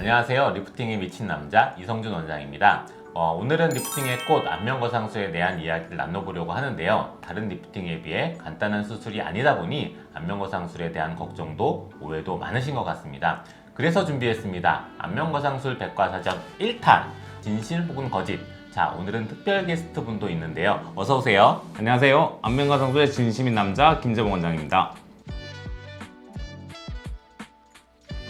안녕하세요. 리프팅에 미친 남자 이성준 원장입니다. 오늘은 리프팅의 꽃 안면거상술에 대한 이야기를 나눠보려고 하는데요. 다른 리프팅에 비해 간단한 수술이 아니다 보니 안면거상술에 대한 걱정도 오해도 많으신 것 같습니다. 그래서 준비했습니다. 안면거상술 백과사전 1탄 진실 혹은 거짓. 자, 오늘은 특별 게스트 분도 있는데요. 어서 오세요. 안녕하세요. 안면거상술의 진심인 남자 김재봉 원장입니다.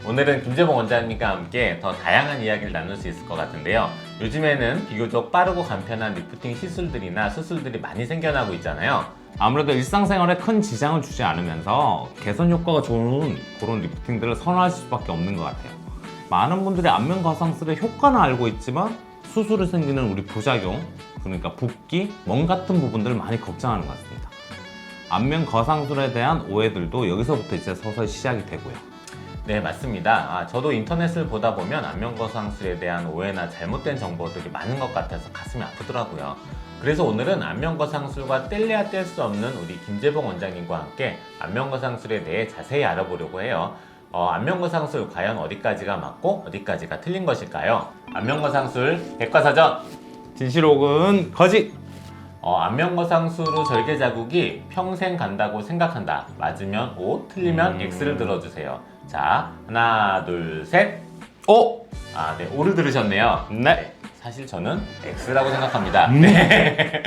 오늘은 김재봉 원장님과 함께 더 다양한 이야기를 나눌 수 있을 것 같은데요. 요즘에는 비교적 빠르고 간편한 리프팅 시술들이나 수술들이 많이 생겨나고 있잖아요. 아무래도 일상생활에 큰 지장을 주지 않으면서 개선 효과가 좋은 그런 리프팅들을 선호하실 수밖에 없는 것 같아요. 많은 분들이 안면거상술의 효과는 알고 있지만 수술에 생기는 우리 부작용, 그러니까 붓기, 멍 같은 부분들을 많이 걱정하는 것 같습니다. 안면거상술에 대한 오해들도 여기서부터 이제 서서히 시작이 되고요. 네, 맞습니다. 저도 인터넷을 보다 보면 안면거상술에 대한 오해나 잘못된 정보들이 많은 것 같아서 가슴이 아프더라고요. 그래서 오늘은 안면거상술과 뗄래야 뗄 수 없는 우리 김재봉 원장님과 함께 안면거상술에 대해 자세히 알아보려고 해요. 안면거상술 과연 어디까지가 맞고 어디까지가 틀린 것일까요? 안면거상술 백과사전! 진실 혹은 거짓! 안면거상술 후 절개 자국이 평생 간다고 생각한다. 맞으면 O, 틀리면 X를 들어주세요. 자, 하나, 둘, 셋. 오! 네, O를 들으셨네요. 네. 사실 저는 X라고 생각합니다. 네.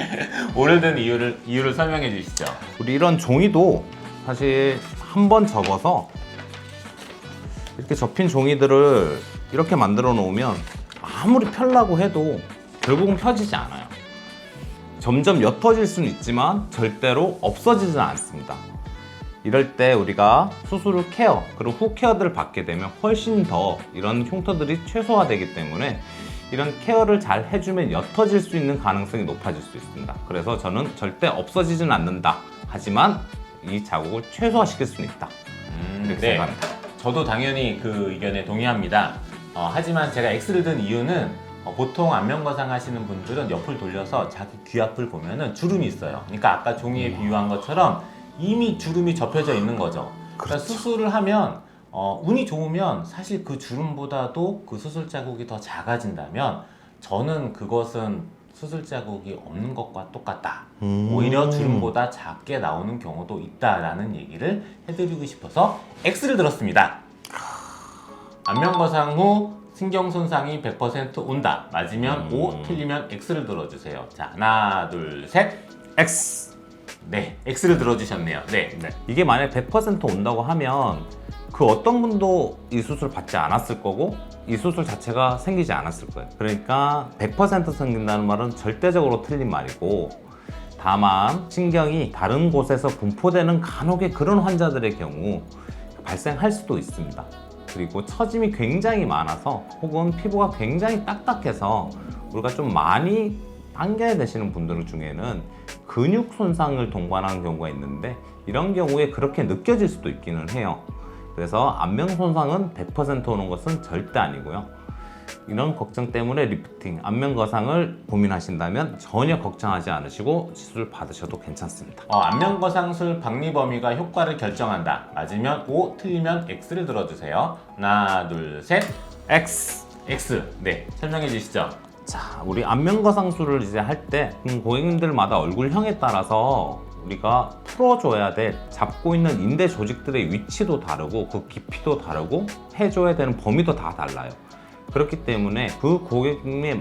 O를 든 이유를 설명해 주시죠. 우리 이런 종이도 사실 한 번 접어서 이렇게 접힌 종이들을 이렇게 만들어 놓으면 아무리 펴려고 해도 결국은 펴지지 않아요. 점점 옅어질 수는 있지만 절대로 없어지지는 않습니다. 이럴 때 우리가 수술 후 케어 그리고 후 케어들을 받게 되면 훨씬 더 이런 흉터들이 최소화되기 때문에 이런 케어를 잘 해주면 옅어질 수 있는 가능성이 높아질 수 있습니다. 그래서 저는 절대 없어지지는 않는다. 하지만 이 자국을 최소화시킬 수는 있다. 이렇게 생각합니다. 저도 당연히 그 의견에 동의합니다. 하지만 제가 X를 든 이유는 보통 안면거상 하시는 분들은 옆을 돌려서 자기 귀 앞을 보면은 주름이 있어요. 그러니까 아까 종이에 비유한 것처럼 이미 주름이 접혀져 있는 거죠. 그러니까 수술을 하면 운이 좋으면 사실 그 주름보다도 그 수술 자국이 더 작아진다면 저는 그것은 수술 자국이 없는 것과 똑같다. 오히려 주름보다 작게 나오는 경우도 있다라는 얘기를 해드리고 싶어서 X를 들었습니다. 안면거상 후 신경 손상이 100% 온다. 맞으면 O, 틀리면 X를 들어주세요. 자, 하나, 둘, 셋. X! 네, X를 들어주셨네요. 네. 이게 만약에 100% 온다고 하면 그 어떤 분도 이 수술 받지 않았을 거고 이 수술 자체가 생기지 않았을 거예요. 그러니까 100% 생긴다는 말은 절대적으로 틀린 말이고, 다만 신경이 다른 곳에서 분포되는 간혹의 그런 환자들의 경우 발생할 수도 있습니다. 그리고 처짐이 굉장히 많아서 혹은 피부가 굉장히 딱딱해서 우리가 좀 많이 당겨야 되시는 분들 중에는 근육 손상을 동반하는 경우가 있는데 이런 경우에 그렇게 느껴질 수도 있기는 해요. 그래서 안면 손상은 100% 오는 것은 절대 아니고요. 이런 걱정 때문에 리프팅, 안면 거상을 고민하신다면 전혀 걱정하지 않으시고 시술 받으셔도 괜찮습니다. 안면거상술 박리 범위가 효과를 결정한다. 맞으면 O, 틀리면 X를 들어주세요. 하나, 둘, 셋. X! X. 네, 설명해 주시죠. 자, 우리 안면거상술을 이제 할 때 고객님들마다 얼굴형에 따라서 우리가 풀어줘야 될 잡고 있는 인대 조직들의 위치도 다르고 그 깊이도 다르고 해줘야 되는 범위도 다 달라요. 그렇기 때문에 그 고객님의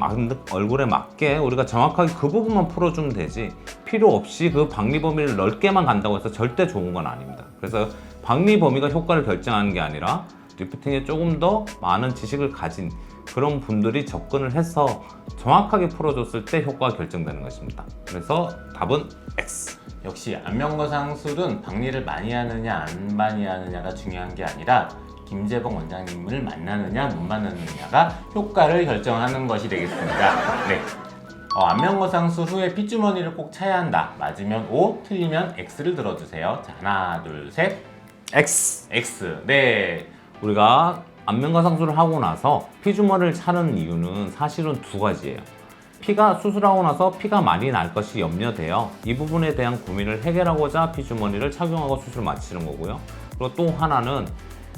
얼굴에 맞게 우리가 정확하게 그 부분만 풀어주면 되지 필요 없이 그 박리 범위를 넓게만 간다고 해서 절대 좋은 건 아닙니다. 그래서 박리 범위가 효과를 결정하는 게 아니라 리프팅에 조금 더 많은 지식을 가진 그런 분들이 접근을 해서 정확하게 풀어줬을 때 효과가 결정되는 것입니다. 그래서 답은 X. 역시 안면거상술은 박리를 많이 하느냐 안 많이 하느냐가 중요한 게 아니라 김재봉 원장님을 만나느냐 못 만나느냐가 효과를 결정하는 것이 되겠습니다. 네. 안면거상술 후에 핏주머니를 꼭 차야 한다. 맞으면 O, 틀리면 X를 들어주세요. 자, 하나, 둘, 셋. X. X. 네. 우리가 안면거상술을 하고 나서 피주머니를 차는 이유는 사실은 두 가지예요. 피가 수술하고 나서 피가 많이 날 것이 염려되어 이 부분에 대한 고민을 해결하고자 피주머니를 착용하고 수술을 마치는 거고요. 그리고 또 하나는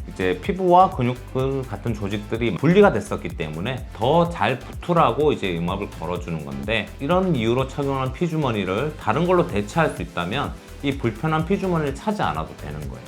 이제 피부와 근육근 같은 조직들이 분리가 됐었기 때문에 더 잘 붙으라고 이제 음압을 걸어주는 건데, 이런 이유로 착용하는 피주머니를 다른 걸로 대체할 수 있다면 이 불편한 피주머니를 차지 않아도 되는 거예요.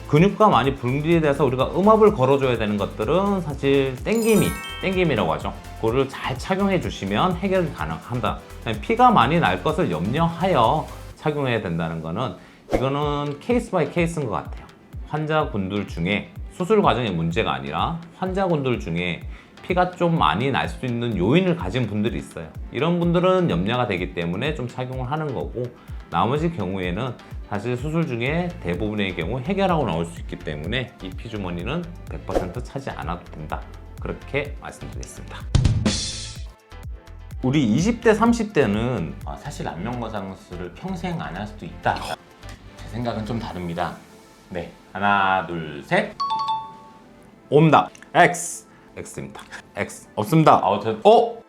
근육과 많이 분리돼서 우리가 음압을 걸어줘야 되는 것들은 사실 땡김이라고 하죠. 그거를 잘 착용해 주시면 해결이 가능한다. 피가 많이 날 것을 염려하여 착용해야 된다는 거는, 이거는 케이스 바이 케이스인 것 같아요. 환자분들 중에 수술 과정의 문제가 아니라 환자분들 중에 피가 좀 많이 날 수 있는 요인을 가진 분들이 있어요. 이런 분들은 염려가 되기 때문에 좀 착용을 하는 거고, 나머지 경우에는 사실 수술 중에 대부분의 경우 해결하고 나올 수 있기 때문에 이 피주머니는 100% 차지 않아도 된다. 그렇게 말씀드리겠습니다. 우리 20대, 30대는 사실 안면거상 수술을 평생 안 할 수도 있다. 제 생각은 좀 다릅니다. 네, 하나, 둘, 셋. 옵니다. X입니다. X 없습니다. 저 어?